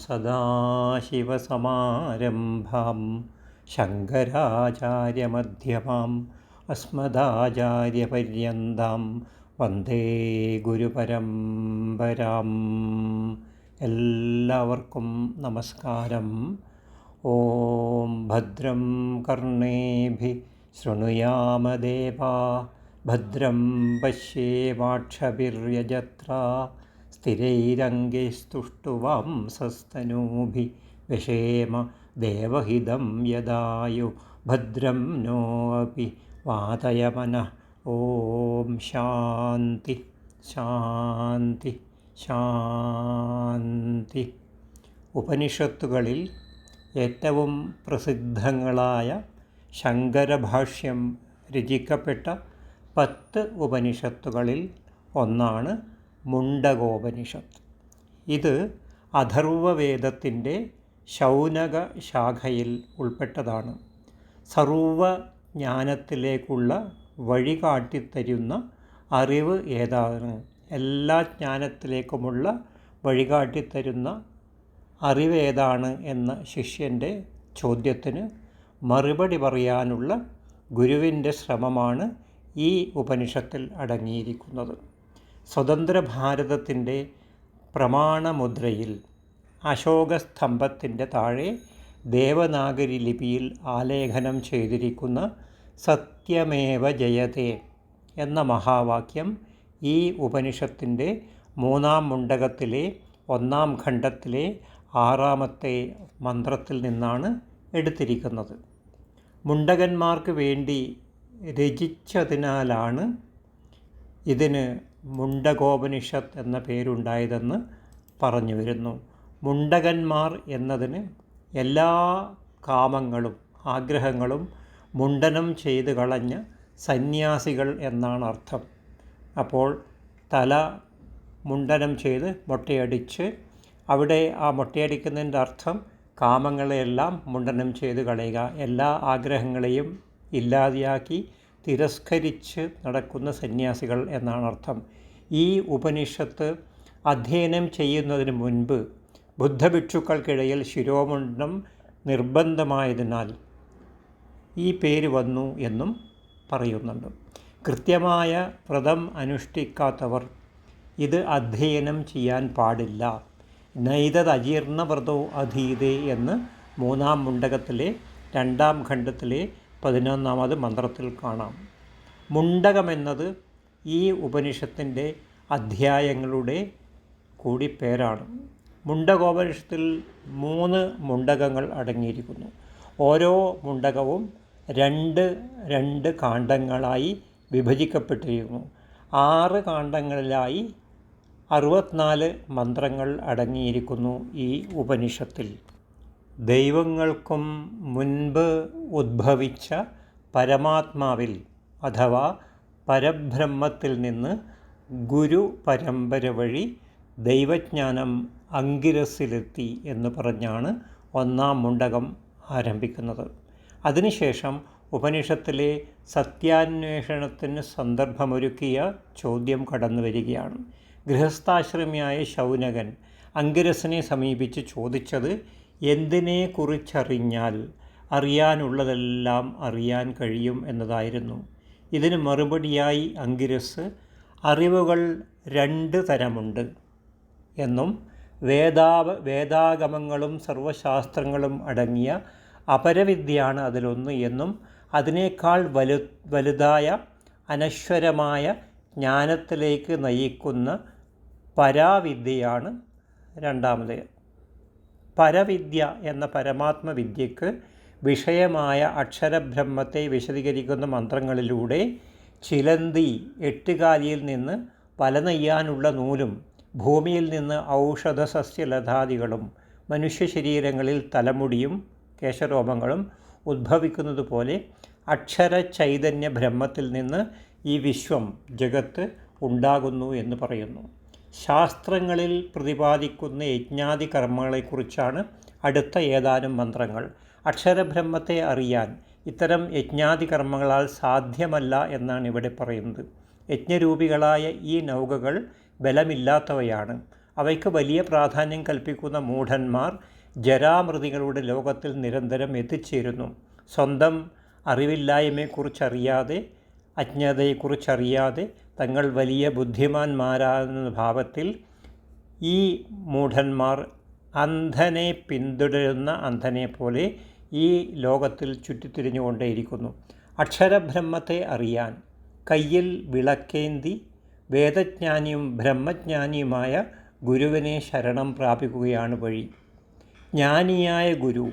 സദാശിവസമാരംഭാം ശങ്കരാചാര്യമധ്യമാം അസ്മദാചാര്യപര്യന്താം വന്ദേ ഗുരുപരമ്പരാം. എല്ലാവർക്കും നമസ്കാരം. ഓം ഭദ്രം കർണേഭിഃ ശൃണുയാമദേവാ ഭദ്രം പശ്യേമാക്ഷഭിര്യജത്രാ സ്ഥിരൈരംഗൈസ്തുഷ്ടവാംസസ്തനൂഭിः വ്യശേമ ദേവഹിതം യദായു ഭദ്രം नो अपि വാതയമനഃ. ഓം ശാന്തി ശാന്തി ശാന്തി. ഉപനിഷത്തുകളിൽ ഏറ്റവും പ്രസിദ്ധങ്ങളായ ശങ്കരഭാഷ്യം രചിക്കപ്പെട്ട 10 ഉപനിഷത്തുകളിൽ ഒന്നാണ് മുണ്ടകോപനിഷത്ത്. ഇത് അഥർവവേദത്തിൻ്റെ ശൗനക ശാഖയിൽ ഉൾപ്പെട്ടതാണ്. സർവജ്ഞാനത്തിലേക്കുള്ള വഴി കാട്ടിത്തരുന്ന അറിവ് ഏതാണ്? എല്ലാ ജ്ഞാനത്തിലേക്കുമുള്ള വഴി കാട്ടിത്തരുന്ന അറിവേതാണ് എന്ന ശിഷ്യൻ്റെ ചോദ്യത്തിന് മറുപടി പറയാനുള്ള ഗുരുവിൻ്റെ ശ്രമമാണ് ഈ ഉപനിഷത്തിൽ അടങ്ങിയിരിക്കുന്നത്. സ്വതന്ത്ര ഭാരതത്തിൻ്റെ പ്രമാണമുദ്രയിൽ അശോകസ്തംഭത്തിൻ്റെ താഴെ ദേവനാഗരി ലിപിയിൽ ആലേഖനം ചെയ്തിരിക്കുന്ന സത്യമേവ ജയതേ എന്ന മഹാവാക്യം ഈ ഉപനിഷത്തിൻ്റെ 3-ാം മുണ്ടകത്തിലെ 1-ാം ഖണ്ഡത്തിലെ 6-ാമത്തെ മന്ത്രത്തിൽ നിന്നാണ് എടുത്തിരിക്കുന്നത്. മുണ്ടകന്മാർക്ക് വേണ്ടി രചിച്ചതിനാലാണ് ഇതിന് മുണ്ടകോപനിഷത്ത് എന്ന പേരുണ്ടായതെന്ന് പറഞ്ഞു വരുന്നു. മുണ്ടകന്മാർ എന്നതിന് എല്ലാ കാമങ്ങളും ആഗ്രഹങ്ങളും മുണ്ടനം ചെയ്ത് കളഞ്ഞ സന്യാസികൾ എന്നാണ് അർത്ഥം. അപ്പോൾ തല മുണ്ടനം ചെയ്ത് മൊട്ടയടിച്ച്, അവിടെ ആ മൊട്ടയടിക്കുന്നതിൻ്റെ അർത്ഥം കാമങ്ങളെയെല്ലാം മുണ്ടനം ചെയ്ത് കളയുക, എല്ലാ ആഗ്രഹങ്ങളെയും ഇല്ലാതെയാക്കി തിരസ്കരിച്ച് നടക്കുന്ന സന്യാസികൾ എന്നാണ് അർത്ഥം. ഈ ഉപനിഷത്ത് അധ്യയനം ചെയ്യുന്നതിന് മുൻപ് ബുദ്ധഭിക്ഷുക്കൾക്കിടയിൽ ശിരോമുണ്ഡനം നിർബന്ധമായതിനാൽ ഈ പേര് വന്നു എന്നും പറയുന്നുണ്ട്. കൃത്യമായ വ്രതം അനുഷ്ഠിക്കാത്തവർ ഇത് അധ്യയനം ചെയ്യാൻ പാടില്ല. നൈതത് അജീർണവ്രതോ അധീതേ എന്ന് 3-ാം മുണ്ടകത്തിലെ 2-ാം ഖണ്ഡത്തിലെ 11-ാമത് മന്ത്രത്തിൽ കാണാം. മുണ്ടകമെന്നത് ഈ ഉപനിഷത്തിൻ്റെ അധ്യായങ്ങളുടെ കൂടി പേരാണ്. മുണ്ടകോപനിഷത്തിൽ 3 മുണ്ടകങ്ങൾ അടങ്ങിയിരിക്കുന്നു. ഓരോ മുണ്ടകവും 2 കാണ്ഡങ്ങളായി വിഭജിക്കപ്പെട്ടിരിക്കുന്നു. 6 കാണ്ഡങ്ങളിലായി 64 മന്ത്രങ്ങൾ അടങ്ങിയിരിക്കുന്നു ഈ ഉപനിഷത്തിൽ. ദൈവങ്ങൾക്കും മുൻപ് ഉദ്ഭവിച്ച പരമാത്മാവിൽ അഥവാ പരബ്രഹ്മത്തിൽ നിന്ന് ഗുരു പരമ്പര വഴി ദൈവജ്ഞാനം അങ്കിരസിലെത്തി എന്ന് പറഞ്ഞാണ് 1-ാം മുണ്ടകം ആരംഭിക്കുന്നത്. അതിനുശേഷം ഉപനിഷത്തിലെ സത്യാന്വേഷണത്തിന് സന്ദർഭമൊരുക്കിയ ചോദ്യം കടന്നു വരികയാണ്. ഗൃഹസ്ഥാശ്രമിയായ ശൗനകൻ അങ്കിരസിനെ സമീപിച്ച് ചോദിച്ചത് എന്തിനെക്കുറിച്ചറിഞ്ഞാൽ അറിയാനുള്ളതെല്ലാം അറിയാൻ കഴിയും എന്നതായിരുന്നു. ഇതിന് മറുപടിയായി അങ്കിരസ് അറിവുകൾ 2 തരമുണ്ട് എന്നും വേദാഗമങ്ങളും സർവശാസ്ത്രങ്ങളും അടങ്ങിയ അപരവിദ്യയാണ് അതിലൊന്ന് എന്നും അതിനേക്കാൾ വലുതായ അനശ്വരമായ ജ്ഞാനത്തിലേക്ക് നയിക്കുന്ന പരാവിദ്യയാണ് രണ്ടാമത്. പരവിദ്യ എന്ന പരമാത്മവിദ്യക്ക് വിഷയമായ അക്ഷരബ്രഹ്മത്തെ വിശദീകരിക്കുന്ന മന്ത്രങ്ങളിലൂടെ ചിലന്തി 8 കാലിയിൽ നിന്ന് വല നെയ്യാനുള്ള നൂലും ഭൂമിയിൽ നിന്ന് ഔഷധസസ്യലതാദികളും മനുഷ്യ ശരീരങ്ങളിൽ തലമുടിയും കേശരോമങ്ങളും ഉദ്ഭവിക്കുന്നത് പോലെ അക്ഷര ചൈതന്യ ബ്രഹ്മത്തിൽ നിന്ന് ഈ വിശ്വം ജഗത്ത് ഉണ്ടാകുന്നു എന്ന് പറയുന്നു. ശാസ്ത്രങ്ങളിൽ പ്രതിപാദിക്കുന്ന യജ്ഞാദി കർമ്മങ്ങളെക്കുറിച്ചാണ് അടുത്ത ഏതാനും മന്ത്രങ്ങൾ. അക്ഷരബ്രഹ്മത്തെ അറിയാൻ ഇത്തരം യജ്ഞാദി കർമ്മങ്ങളാൽ സാധ്യമല്ല എന്നാണ് ഇവിടെ പറയുന്നത്. യജ്ഞരൂപികളായ ഈ നൗകകൾ ബലമില്ലാത്തവയാണ്. അവയ്ക്ക് വലിയ പ്രാധാന്യം കൽപ്പിക്കുന്ന മൂഢന്മാർ ജരാമൃതികളുടെ ലോകത്തിൽ നിരന്തരം എത്തിച്ചേരുന്നു. സ്വന്തം അറിവില്ലായ്മയെക്കുറിച്ചറിയാതെ, അജ്ഞതയെക്കുറിച്ചറിയാതെ തങ്ങൾ വലിയ ബുദ്ധിമാന്മാരാകുന്ന ഭാവത്തിൽ ഈ മൂഢന്മാർ അന്ധനെ പിന്തുടരുന്ന അന്ധനെ പോലെ ഈ ലോകത്തിൽ ചുറ്റിത്തിരിഞ്ഞുകൊണ്ടേയിരിക്കുന്നു. അക്ഷരബ്രഹ്മത്തെ അറിയാൻ കയ്യിൽ വിളക്കേന്തി വേദജ്ഞാനിയും ബ്രഹ്മജ്ഞാനിയുമായ ഗുരുവിനെ ശരണം പ്രാപിക്കുകയാണ് വഴി. ജ്ഞാനിയായ ഗുരു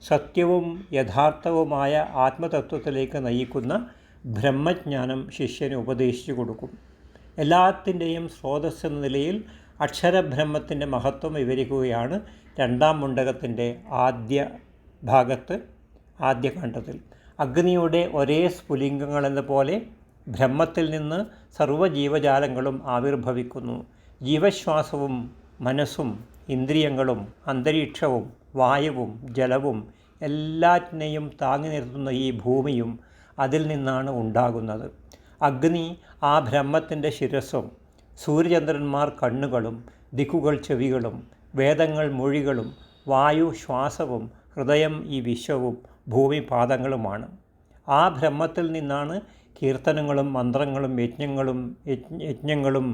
സത്യവും യഥാർത്ഥവുമായ ആത്മതത്വത്തിലേക്ക് നയിക്കുന്ന ബ്രഹ്മജ്ഞാനം ശിഷ്യന് ഉപദേശിച്ചു കൊടുക്കും. എല്ലാത്തിൻ്റെയും സ്രോതസ്സ് എന്ന നിലയിൽ അക്ഷരബ്രഹ്മത്തിൻ്റെ മഹത്വം വിവരിക്കുകയാണ് രണ്ടാം മുണ്ടകത്തിൻ്റെ ആദ്യ ഖണ്ഡത്തിൽ. അഗ്നിയുടെ ഒരേ സ്ഫുലിംഗങ്ങളെന്ന പോലെ ബ്രഹ്മത്തിൽ നിന്ന് സർവ്വജീവജാലങ്ങളും ആവിർഭവിക്കുന്നു. ജീവശ്വാസവും മനസ്സും ഇന്ദ്രിയങ്ങളും അന്തരീക്ഷവും വായുവും ജലവും എല്ലാറ്റിനെയും താങ്ങി നിർത്തുന്ന ഈ ഭൂമിയും അതിൽ നിന്നാണ് ഉണ്ടാകുന്നത്. അഗ്നി ആ ബ്രഹ്മത്തിൻ്റെ ശിരസ്സും, സൂര്യചന്ദ്രന്മാർ കണ്ണുകളും, ദിക്കുകൾ ചെവികളും, വേദങ്ങൾ മൊഴികളും, വായു ശ്വാസവും, ഹൃദയം ഈ വിശ്വവും, ഭൂമി പാദങ്ങളുമാണ്. ആ ബ്രഹ്മത്തിൽ നിന്നാണ് കീർത്തനങ്ങളും മന്ത്രങ്ങളും യജ്ഞങ്ങളും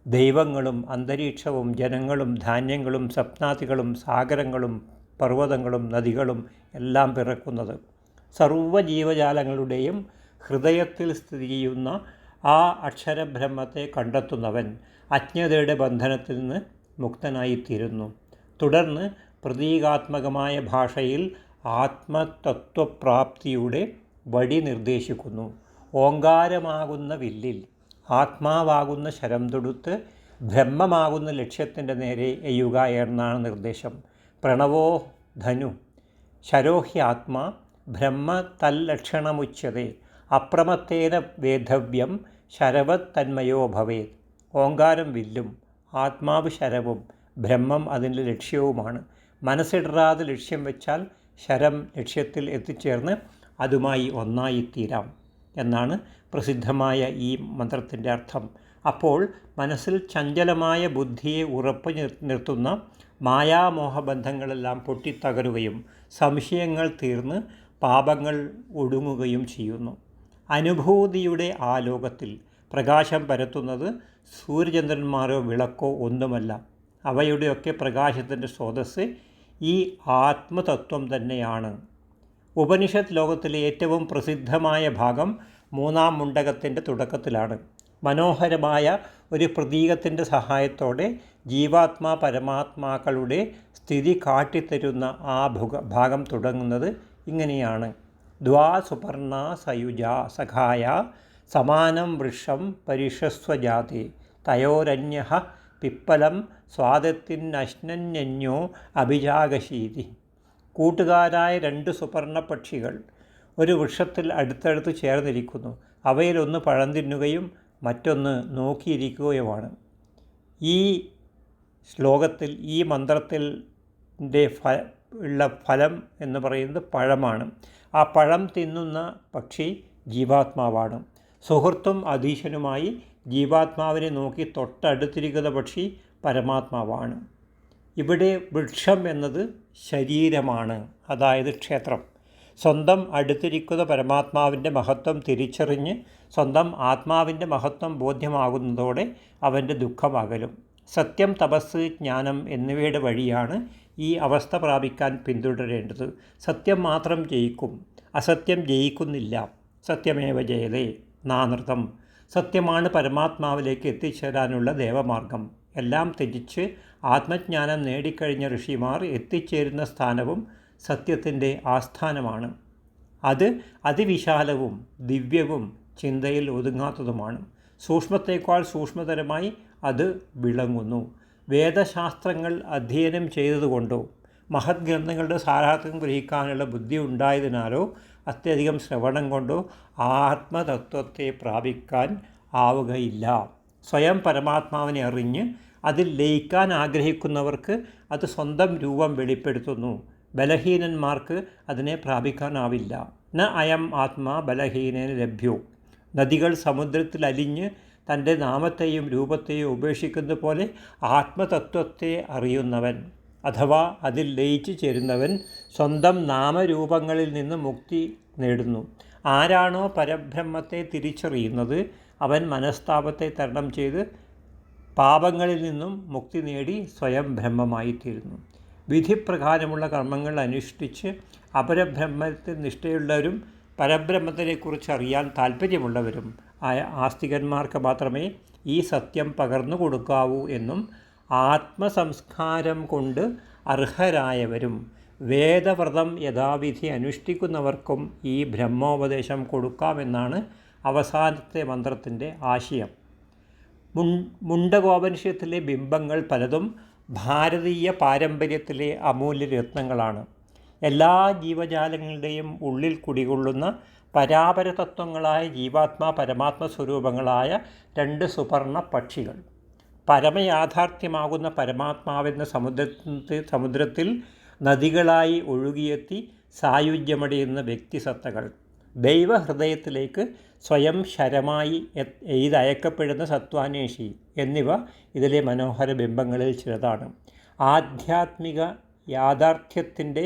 ദൈവങ്ങളും അന്തരീക്ഷവും ജനങ്ങളും ധാന്യങ്ങളും സ്വപ്നാദികളും സാഗരങ്ങളും പർവ്വതങ്ങളും നദികളും എല്ലാം പിറക്കുന്നത്. സർവ്വജീവജാലങ്ങളുടെയും ഹൃദയത്തിൽ സ്ഥിതി ചെയ്യുന്ന ആ അക്ഷരബ്രഹ്മത്തെ കണ്ടെത്തുന്നവൻ അജ്ഞതയുടെ ബന്ധനത്തിൽ നിന്ന് മുക്തനായിത്തീരുന്നു. തുടർന്ന് പ്രതീകാത്മകമായ ഭാഷയിൽ ആത്മതത്വപ്രാപ്തിയുടെ വഴി നിർദ്ദേശിക്കുന്നു. ഓങ്കാരമാകുന്ന വില്ലിൽ ആത്മാവാകുന്ന ശരം തൊടുത്ത് ബ്രഹ്മമാകുന്ന ലക്ഷ്യത്തിൻ്റെ നേരെ എയ്യുക എന്നാണ് നിർദ്ദേശം. പ്രണവോ ധനു ശരോഹ്യാത്മാ ബ്രഹ്മ തല്ലക്ഷണമുച്യതേ അപ്രമത്തേന വേധവ്യം ശരവത് തന്മയോ ഭവേത്. ഓങ്കാരം വില്ലും ആത്മാവ് ശരവും ബ്രഹ്മം അതിൻ്റെ ലക്ഷ്യവുമാണ്. മനസ്സിടറാതെ ലക്ഷ്യം വെച്ചാൽ ശരം ലക്ഷ്യത്തിൽ എത്തിച്ചേർന്ന് അതുമായി ഒന്നായിത്തീരാം എന്നാണ് പ്രസിദ്ധമായ ഈ മന്ത്രത്തിൻ്റെ അർത്ഥം. അപ്പോൾ മനസ്സിൽ ചഞ്ചലമായ ബുദ്ധിയെ ഉറപ്പു നിർത്തുന്ന മായാമോഹബന്ധങ്ങളെല്ലാം പൊട്ടിത്തകരുകയും സംശയങ്ങൾ തീർന്ന് പാപങ്ങൾ ഒടുങ്ങുകയും ചെയ്യുന്നു. അനുഭൂതിയുടെ ആ ലോകത്തിൽ പ്രകാശം പരത്തുന്നത് സൂര്യചന്ദ്രന്മാരോ വിളക്കോ ഒന്നുമല്ല. അവയുടെയൊക്കെ പ്രകാശത്തിൻ്റെ സ്രോതസ്സ് ഈ ആത്മതത്വം തന്നെയാണ്. ഉപനിഷത്ത് ലോകത്തിലെ ഏറ്റവും പ്രസിദ്ധമായ ഭാഗം മൂന്നാം മുണ്ടകത്തിൻ്റെ തുടക്കത്തിലാണ്. മനോഹരമായ ഒരു പ്രതീകത്തിൻ്റെ സഹായത്തോടെ ജീവാത്മാ പരമാത്മാക്കളുടെ സ്ഥിതി കാട്ടിത്തരുന്ന ആ ഭാഗം തുടങ്ങുന്നത് ഇങ്ങനെയാണ്. ദ്വാ സുപർണ സയുജ സഖായ സമാനം വൃക്ഷം പരിഷസ്വജാതി തയോരന്യഃ പിപ്പലം സ്വാദത്തിനശ്നന്യോ അഭിജാഗശീതി. കൂട്ടുകാരായ രണ്ട് സുപർണ പക്ഷികൾ ഒരു വൃക്ഷത്തിൽ അടുത്തടുത്ത് ചേർന്നിരിക്കുന്നു. അവയിലൊന്ന് പഴം തിന്നുകയും മറ്റൊന്ന് നോക്കിയിരിക്കുകയുമാണ്. ഈ ശ്ലോകത്തിൽ ഈ മന്ത്രത്തിൻ്റെ ഉള്ള ഫലം എന്ന് പറയുന്നത് പഴമാണ്. ആ പഴം തിന്നുന്ന പക്ഷി ജീവാത്മാവാണ്. സുഹൃത്തും അധീശനുമായി ജീവാത്മാവിനെ നോക്കി തൊട്ടടുത്തിരിക്കുന്ന പക്ഷി പരമാത്മാവാണ്. ഇവിടെ വൃക്ഷം എന്നത് ശരീരമാണ്, അതായത് ക്ഷേത്രം. സ്വന്തം അടുത്തിരിക്കുന്ന പരമാത്മാവിൻ്റെ മഹത്വം തിരിച്ചറിഞ്ഞ് സ്വന്തം ആത്മാവിൻ്റെ മഹത്വം ബോധ്യമാകുന്നതോടെ അവൻ്റെ ദുഃഖം അകലും. സത്യം, തപസ്, ജ്ഞാനം എന്നിവയുടെ വഴിയാണ് ഈ അവസ്ഥ പ്രാപിക്കാൻ പിന്തുടരേണ്ടത്. സത്യം മാത്രം ജയിക്കും, അസത്യം ജയിക്കുന്നില്ല. സത്യമേവ ജയതേ നാനൃതം. സത്യമാണ് പരമാത്മാവിലേക്ക് എത്തിച്ചേരാനുള്ള ദേവമാർഗം. എല്ലാം ത്യജിച്ച് ആത്മജ്ഞാനം നേടിക്കഴിഞ്ഞ ഋഷിമാർ എത്തിച്ചേരുന്ന സ്ഥാനവും സത്യത്തിൻ്റെ ആസ്ഥാനമാണ്. അത് അതിവിശാലവും ദിവ്യവും ചിന്തയിൽ ഒതുങ്ങാത്തതുമാണ്. സൂക്ഷ്മത്തേക്കാൾ സൂക്ഷ്മതരമായി അത് വിളങ്ങുന്നു. വേദശാസ്ത്രങ്ങൾ അധ്യയനം ചെയ്തതുകൊണ്ടോ മഹത് ഗ്രന്ഥങ്ങളുടെ സാരാർത്ഥ്യം ഗ്രഹിക്കാനുള്ള ബുദ്ധി ഉണ്ടായതിനാലോ അത്യധികം ശ്രവണം കൊണ്ടോ ആത്മതത്വത്തെ പ്രാപിക്കാൻ ആവുകയില്ല. സ്വയം പരമാത്മാവിനെ അറിഞ്ഞ് അതിൽ ലയിക്കാൻ ആഗ്രഹിക്കുന്നവർക്ക് അത് സ്വന്തം രൂപം വെളിപ്പെടുത്തുന്നു. ബലഹീനന്മാർക്ക് അതിനെ പ്രാപിക്കാനാവില്ല. ന അയം ആത്മാ ബലഹീനന് ലഭ്യോ. നദികൾ സമുദ്രത്തിൽ അലിഞ്ഞ് തൻ്റെ നാമത്തെയും രൂപത്തെയും ഉപേക്ഷിക്കുന്ന പോലെ ആത്മതത്വത്തെ അറിയുന്നവൻ അഥവാ അതിൽ ലയിച്ചു ചേരുന്നവൻ സ്വന്തം നാമരൂപങ്ങളിൽ നിന്ന് മുക്തി നേടുന്നു. ആരാണോ പരബ്രഹ്മത്തെ തിരിച്ചറിയുന്നത് അവൻ മനസ്താപത്തെ തരണം ചെയ്ത് പാപങ്ങളിൽ നിന്നും മുക്തി നേടി സ്വയം ബ്രഹ്മമായിത്തീരുന്നു. വിധിപ്രകാരമുള്ള കർമ്മങ്ങൾ അനുഷ്ഠിച്ച് അപരബ്രഹ്മത്തിൽ നിഷ്ഠയുള്ളവരും പരബ്രഹ്മത്തിനെക്കുറിച്ച് അറിയാൻ താല്പര്യമുള്ളവരും ആയ ആസ്തികന്മാർക്ക് മാത്രമേ ഈ സത്യം പകർന്നു കൊടുക്കാവൂ എന്നും ആത്മസംസ്കാരം കൊണ്ട് അർഹരായവരും വേദവ്രതം യഥാവിധി അനുഷ്ഠിക്കുന്നവർക്കും ഈ ബ്രഹ്മോപദേശം കൊടുക്കാമെന്നാണ് അവസാനത്തെ മന്ത്രത്തിൻ്റെ ആശയം. മുണ്ടകോപനിഷത്തിലെ ബിംബങ്ങൾ പലതും ഭാരതീയ പാരമ്പര്യത്തിലെ അമൂല്യ രത്നങ്ങളാണ്. എല്ലാ ജീവജാലങ്ങളുടെയും ഉള്ളിൽ കുടികൊള്ളുന്ന പരാപരതത്വങ്ങളായ ജീവാത്മാ പരമാത്മ സ്വരൂപങ്ങളായ 2 സുപർണ പക്ഷികൾ. പരമയാഥാർത്ഥ്യമാകുന്ന പരമാത്മാവെന്ന സമുദ്രത്തിൽ നദികളായി ഒഴുകിയെത്തി സായുജ്യമടയുന്ന വ്യക്തിസത്തകൾ. ദൈവഹൃദയത്തിലേക്ക് സ്വയം ശരമായി എയ്തയക്കപ്പെടുന്ന സത്വാന്വേഷി എന്നിവ ഇതിലെ മനോഹര ബിംബങ്ങളിൽ ചിലതാണ്. ആധ്യാത്മിക യാഥാർത്ഥ്യത്തിൻ്റെ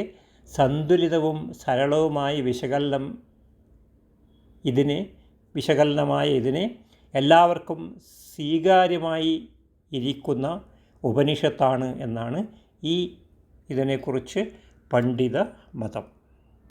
സന്തുലിതവും സരളവുമായ വിശകലനമായ ഇതിനെ എല്ലാവർക്കും സ്വീകാര്യമായി ഇരിക്കുന്ന ഉപനിഷത്താണ് എന്നാണ് ഇതിനെക്കുറിച്ച് പണ്ഡിത മതം.